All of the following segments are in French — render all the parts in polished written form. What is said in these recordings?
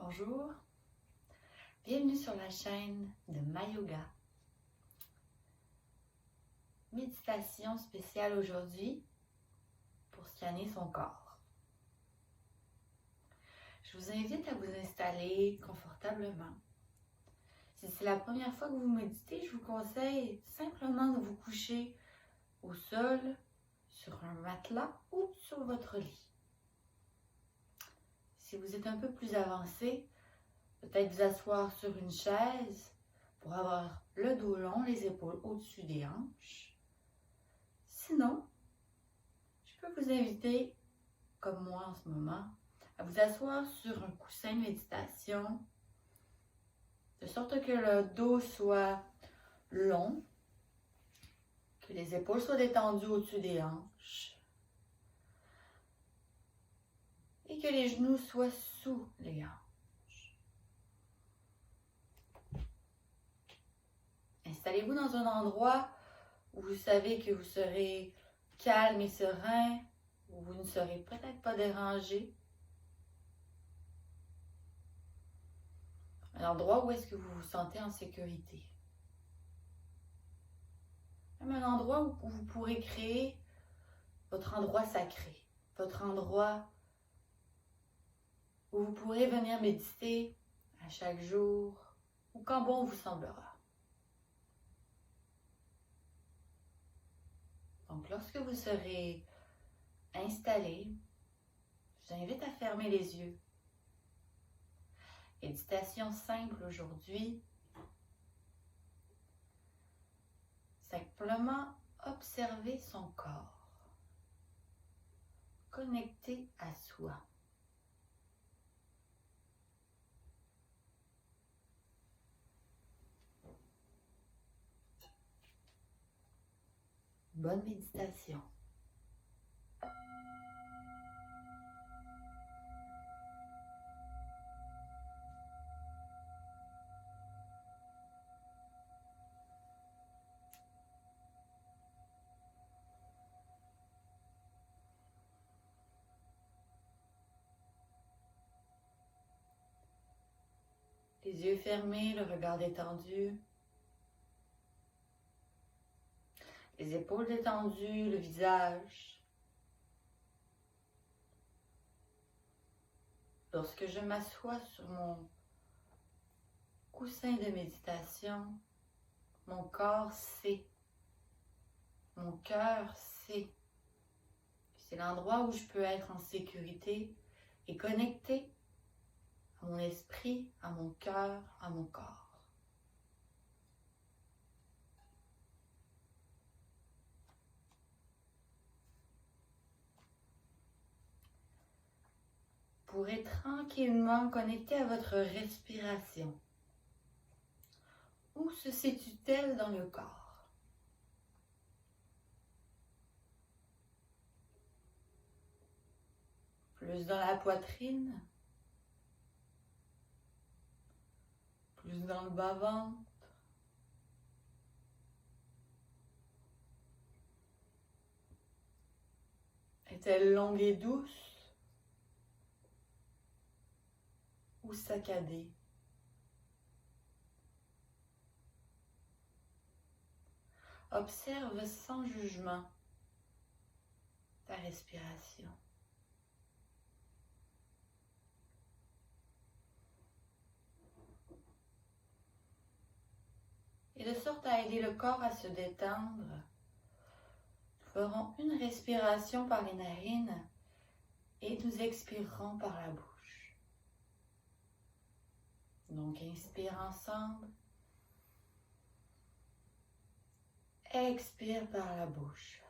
Bonjour, bienvenue sur la chaîne de Mayoga. Méditation spéciale aujourd'hui pour scanner son corps. Je vous invite à vous installer confortablement. Si c'est la première fois que vous méditez, je vous conseille simplement de vous coucher au sol, sur un matelas ou sur votre lit. Si vous êtes un peu plus avancé, peut-être vous asseoir sur une chaise pour avoir le dos long, les épaules au-dessus des hanches. Sinon, je peux vous inviter, comme moi en ce moment, à vous asseoir sur un coussin de méditation, de sorte que le dos soit long, que les épaules soient détendues au-dessus des hanches et que les genoux soient sous les hanches. Installez-vous dans un endroit où vous savez que vous serez calme et serein, où vous ne serez peut-être pas dérangé. Un endroit où est-ce que vous vous sentez en sécurité. Même un endroit où vous pourrez créer votre endroit sacré, votre endroit où vous pourrez venir méditer à chaque jour ou quand bon vous semblera. Donc, lorsque vous serez installé, je vous invite à fermer les yeux. Méditation simple aujourd'hui. Simplement observer son corps. Connecté à soi. Bonne méditation. Les yeux fermés, le regard détendu. Les épaules détendues, le visage. Lorsque je m'assois sur mon coussin de méditation, mon corps sait, mon cœur sait. C'est l'endroit où je peux être en sécurité et connecté à mon esprit, à mon cœur, à mon corps. Vous pourrez tranquillement connecter à votre respiration. Où se situe-t-elle dans le corps? Plus dans la poitrine? Plus dans le bas-ventre? Est-elle longue et douce? Ou saccadée? Observe sans jugement ta respiration. Et de sorte à aider le corps à se détendre, nous ferons une respiration par les narines et nous expirerons par la bouche. Donc, inspire ensemble. Expire par la bouche.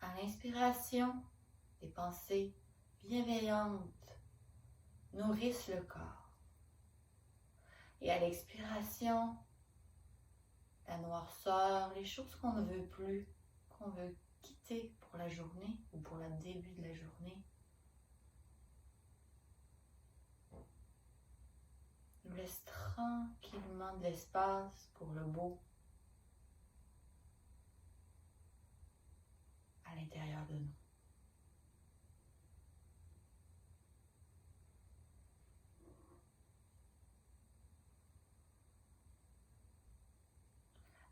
À l'inspiration, des pensées bienveillantes nourrissent le corps. Et à l'expiration, la noirceur, les choses qu'on ne veut plus, qu'on veut quitter pour la journée ou pour le début de la journée, nous laisse tranquillement de l'espace pour le beau à l'intérieur. l'intérieur de nous.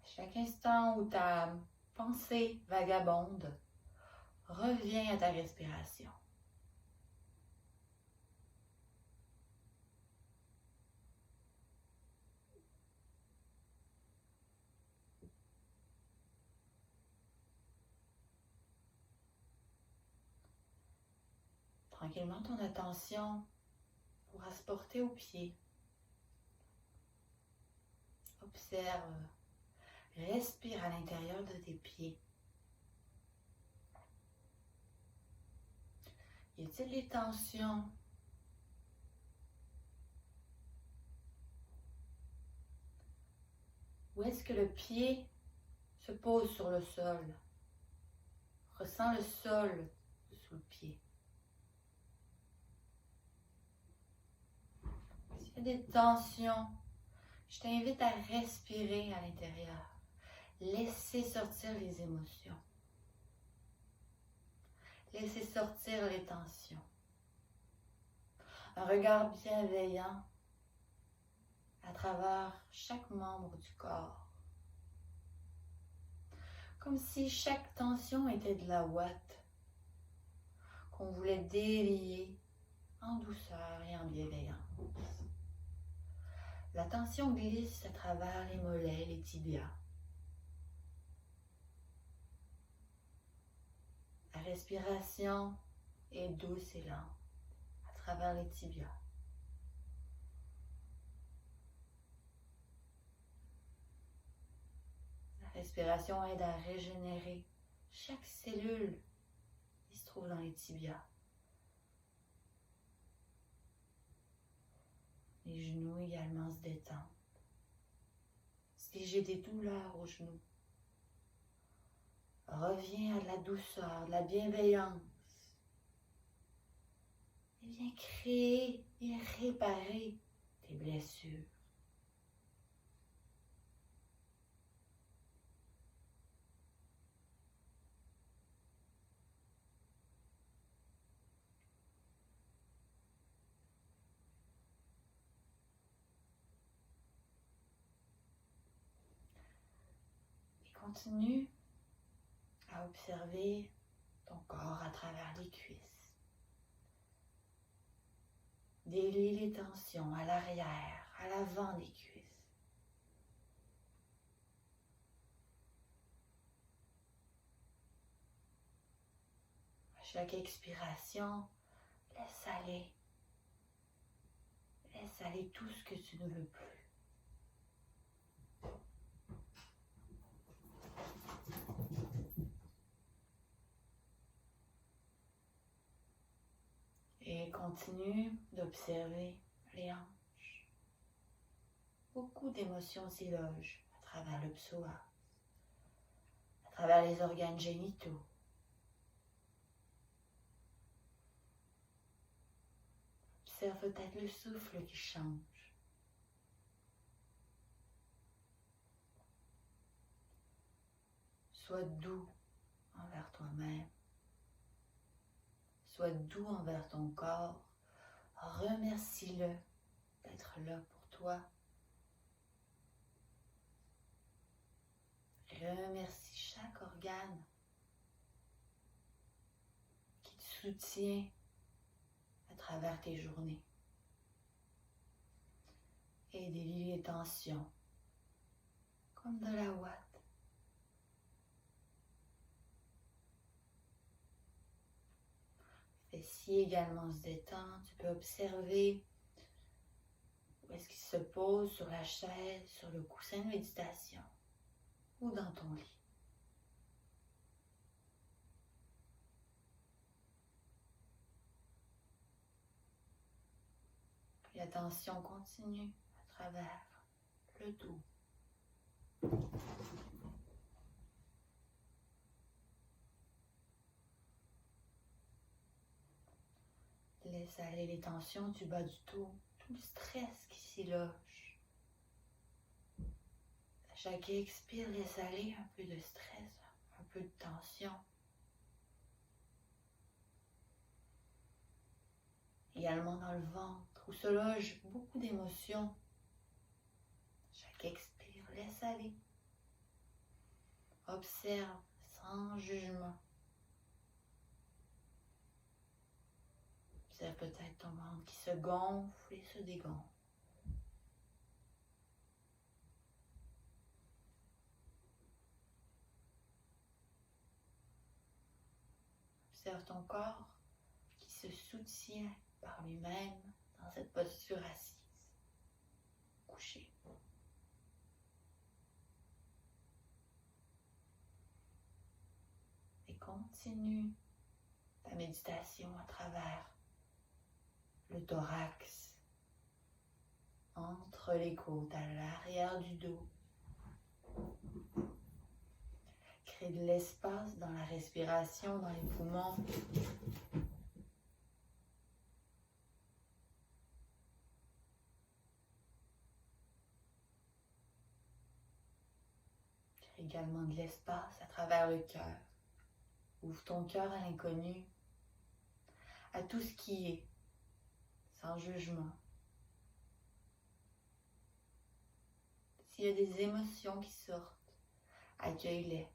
Chaque instant où ta pensée vagabonde, reviens à ta respiration. Tranquillement, ton attention pourra se porter aux pieds. Observe, respire à l'intérieur de tes pieds. Y a-t-il des tensions? Où est-ce que le pied se pose sur le sol? Ressens le sol sous le pied. S'il y a des tensions, je t'invite à respirer à l'intérieur. Laissez sortir les émotions. Laissez sortir les tensions. Un regard bienveillant à travers chaque membre du corps. Comme si chaque tension était de la ouate qu'on voulait délier en douceur et en bienveillance. La tension glisse à travers les mollets, les tibias. La respiration est douce et lente à travers les tibias. La respiration aide à régénérer chaque cellule qui se trouve dans les tibias. Les genoux également se détendent. Si j'ai des douleurs aux genoux, reviens à de la douceur, de la bienveillance. Et viens créer et réparer tes blessures. Et continue à observer ton corps à travers les cuisses. Délie les tensions à l'arrière, à l'avant des cuisses. À chaque expiration, laisse aller tout ce que tu ne veux plus. Et continue d'observer les hanches. Beaucoup d'émotions s'y logent à travers le psoas, à travers les organes génitaux. Observe peut-être le souffle qui change. Sois doux envers toi-même. Sois doux envers ton corps. Remercie-le d'être là pour toi. Remercie chaque organe qui te soutient à travers tes journées. Et délie les tensions comme de la ouate. Fessiers également se détend. Tu peux observer où est-ce qu'il se pose sur la chaise, sur le coussin de méditation ou dans ton lit. Puis la tension continue à travers le dos. Laisse aller les tensions du bas du dos, tout le stress qui s'y loge. À chaque expire, laisse aller un peu de stress, un peu de tension. également dans le ventre où se logent beaucoup d'émotions. Chaque expire, laisse aller. Observe sans jugement. Observe peut-être ton ventre qui se gonfle et se dégonfle. Observe ton corps qui se soutient par lui-même dans cette posture assise, couchée. Et continue ta méditation à travers le thorax, entre les côtes, à l'arrière du dos. Crée de l'espace dans la respiration, dans les poumons. Crée également de l'espace à travers le cœur. Ouvre ton cœur à l'inconnu, à tout ce qui est, sans jugement. S'il y a des émotions qui sortent, accueille-les.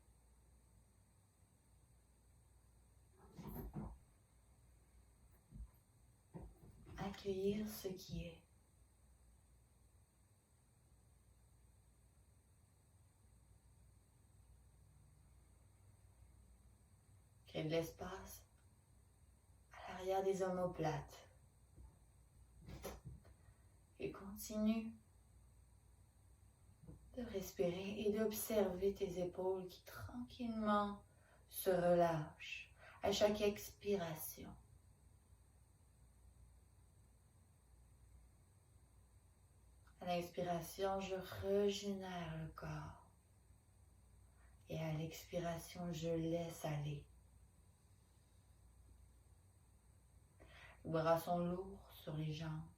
Accueillir ce qui est. Crée de l'espace à l'arrière des omoplates. Et continue de respirer et d'observer tes épaules qui tranquillement se relâchent à chaque expiration. À l'inspiration, je régénère le corps. Et à l'expiration, je laisse aller. Les bras sont lourds sur les jambes.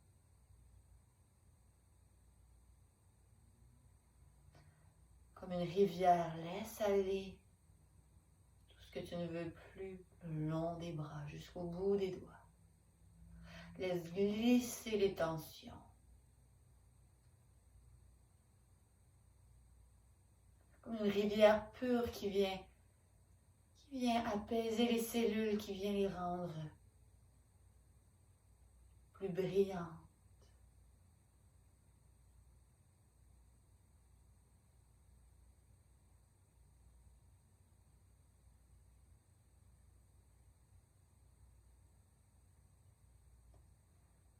Comme une rivière, laisse aller tout ce que tu ne veux plus le long des bras jusqu'au bout des doigts. Laisse glisser les tensions. Comme une rivière pure qui vient apaiser les cellules, qui vient les rendre plus brillantes.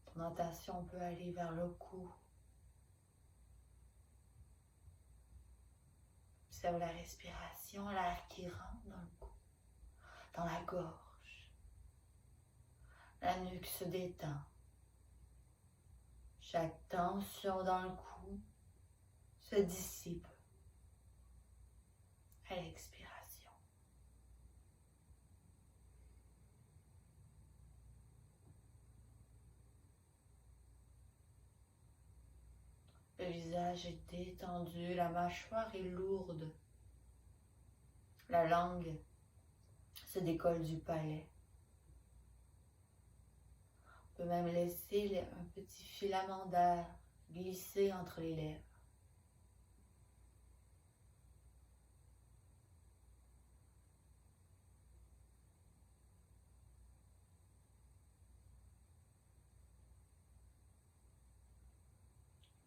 Ton attention peut aller vers le cou. Observe la respiration, l'air qui rentre dans le cou, dans la gorge. La nuque se détend. Chaque tension dans le cou se dissipe à l'expiration. Le visage est détendu, la mâchoire est lourde. La langue se décolle du palais. On peut même laisser un petit filament d'air glisser entre les lèvres.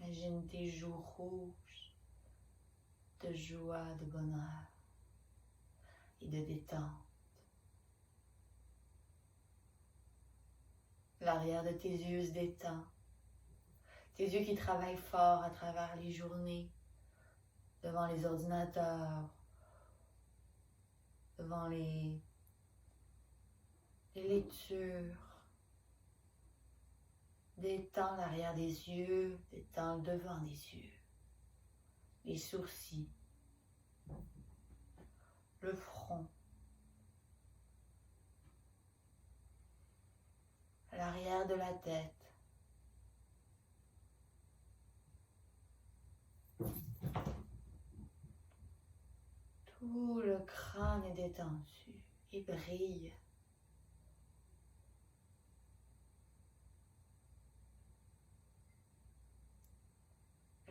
Imagine tes joues rouges de joie, de bonheur et de détente. L'arrière de tes yeux se détend. Tes yeux qui travaillent fort à travers les journées, devant les ordinateurs, devant les lectures. Détends l'arrière des yeux, détends le devant des yeux, les sourcils, le front, l'arrière de la tête. Tout le crâne est détendu et brille.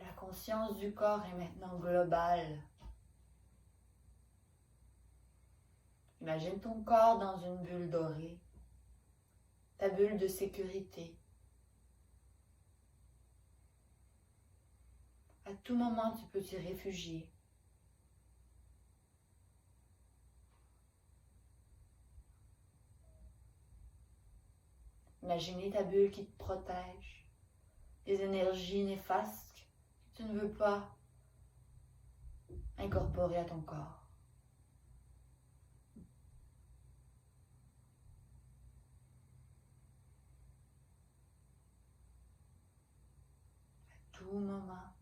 La conscience du corps est maintenant globale. Imagine ton corps dans une bulle dorée, ta bulle de sécurité. À tout moment, tu peux t'y réfugier. Imaginez ta bulle qui te protège des énergies néfastes que tu ne veux pas incorporer à ton corps. À tout moment,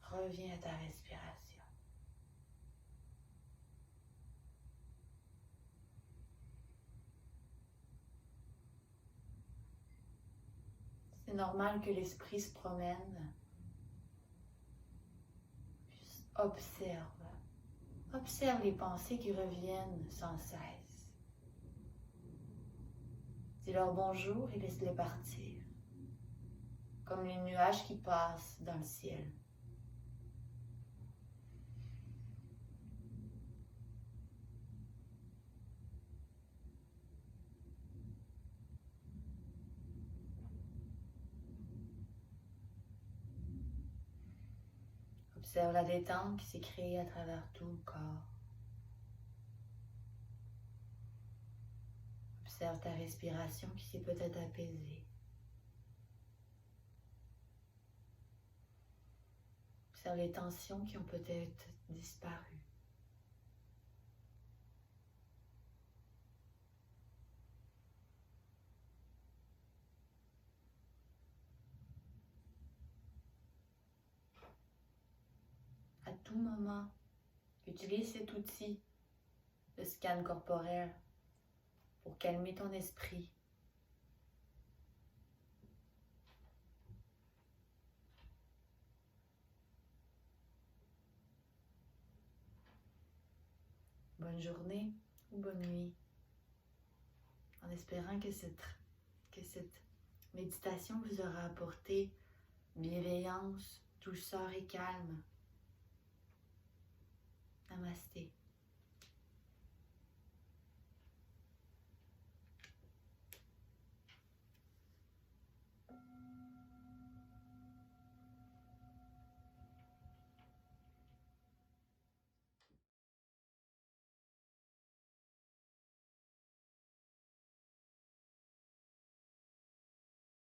reviens à ta respiration. C'est normal que l'esprit se promène. Juste observe. Observe les pensées qui reviennent sans cesse. Dis-leur bonjour et laisse-les partir, comme les nuages qui passent dans le ciel. Observe la détente qui s'est créée à travers tout le corps. Observe ta respiration qui s'est peut-être apaisée. Observe les tensions qui ont peut-être disparu. À tout moment, utilise cet outil de scan corporel pour calmer ton esprit. Bonne journée ou bonne nuit, en espérant que cette méditation vous aura apporté bienveillance, douceur et calme. Namasté.